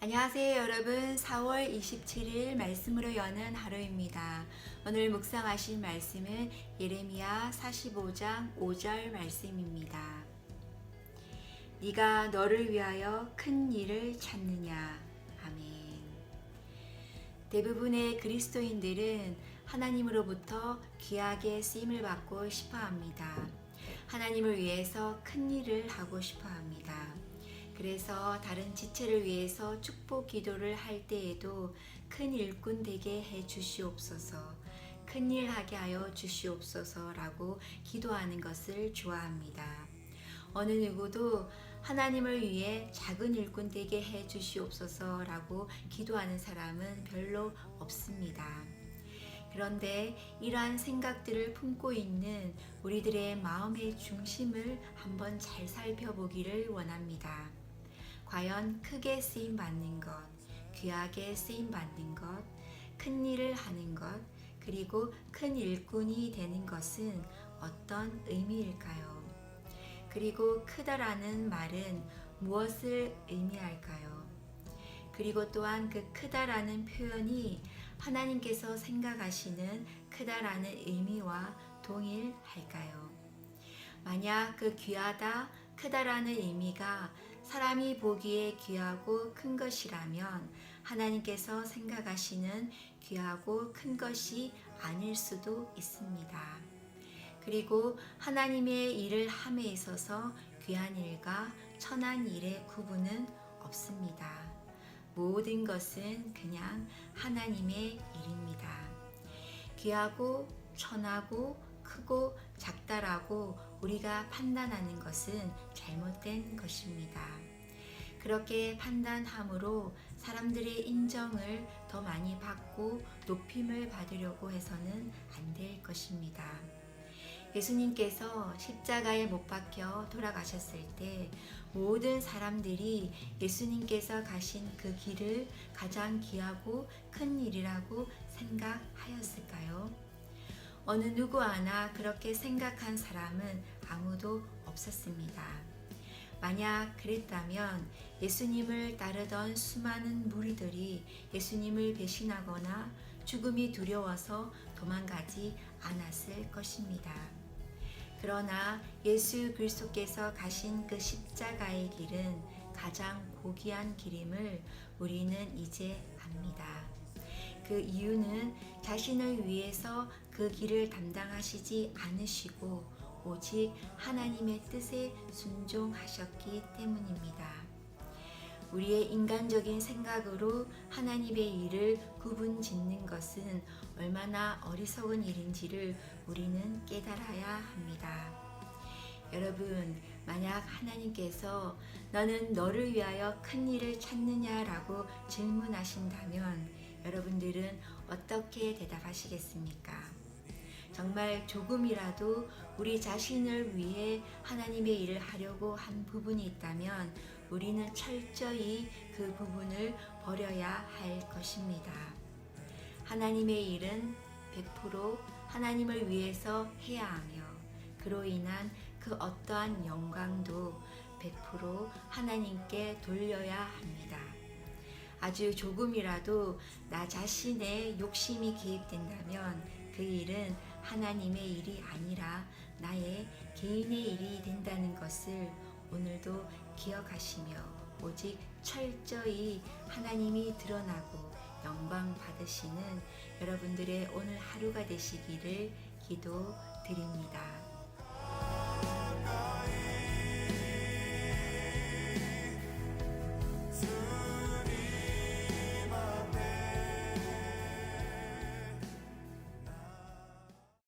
안녕하세요 여러분. 4월 27일 말씀으로 여는 하루입니다. 오늘 묵상하신 말씀은 예레미야 45장 5절 말씀입니다. 네가 너를 위하여 큰 일을 찾느냐. 아멘. 대부분의 그리스도인들은 하나님으로부터 귀하게 쓰임을 받고 싶어 합니다. 하나님을 위해서 큰 일을 하고 싶어 합니다. 그래서 다른 지체를 위해서 축복 기도를 할 때에도 큰 일꾼 되게 해 주시옵소서, 큰 일 하게 하여 주시옵소서라고 기도하는 것을 좋아합니다. 어느 누구도 하나님을 위해 작은 일꾼 되게 해 주시옵소서라고 기도하는 사람은 별로 없습니다. 그런데 이러한 생각들을 품고 있는 우리들의 마음의 중심을 한번 잘 살펴보기를 원합니다. 과연 크게 쓰임 받는 것, 귀하게 쓰임 받는 것, 큰 일을 하는 것, 그리고 큰 일꾼이 되는 것은 어떤 의미일까요? 그리고 크다라는 말은 무엇을 의미할까요? 그리고 또한 그 크다라는 표현이 하나님께서 생각하시는 크다라는 의미와 동일할까요? 만약 그 귀하다, 크다라는 의미가 사람이 보기에 귀하고 큰 것이라면 하나님께서 생각하시는 귀하고 큰 것이 아닐 수도 있습니다. 그리고 하나님의 일을 함에 있어서 귀한 일과 천한 일의 구분은 없습니다. 모든 것은 그냥 하나님의 일입니다. 귀하고 천하고 크고 작다라고 우리가 판단하는 것은 잘못된 것입니다. 그렇게 판단함으로 사람들의 인정을 더 많이 받고 높임을 받으려고 해서는 안 될 것입니다. 예수님께서 십자가에 못 박혀 돌아가셨을 때 모든 사람들이 예수님께서 가신 그 길을 가장 귀하고 큰 일이라고 생각하였을까요? 어느 누구 하나 그렇게 생각한 사람은 아무도 없었습니다. 만약 그랬다면 예수님을 따르던 수많은 무리들이 예수님을 배신하거나 죽음이 두려워서 도망가지 않았을 것입니다. 그러나 예수 그리스도께서 가신 그 십자가의 길은 가장 고귀한 길임을 우리는 이제 압니다. 그 이유는 자신을 위해서 그 길을 담당하시지 않으시고 오직 하나님의 뜻에 순종하셨기 때문입니다. 우리의 인간적인 생각으로 하나님의 일을 구분짓는 것은 얼마나 어리석은 일인지를 우리는 깨달아야 합니다. 여러분, 만약 하나님께서 너는 너를 위하여 큰 일을 찾느냐라고 질문하신다면 여러분들은 어떻게 대답하시겠습니까? 정말 조금이라도 우리 자신을 위해 하나님의 일을 하려고 한 부분이 있다면 우리는 철저히 그 부분을 버려야 할 것입니다. 하나님의 일은 100% 하나님을 위해서 해야 하며 그로 인한 그 어떠한 영광도 100% 하나님께 돌려야 합니다. 아주 조금이라도 나 자신의 욕심이 개입된다면 그 일은 하나님의 일이 아니라 나의 개인의 일이 된다는 것을 오늘도 기억하시며 오직 철저히 하나님이 드러나고 영광 받으시는 여러분들의 오늘 하루가 되시기를 기도드립니다.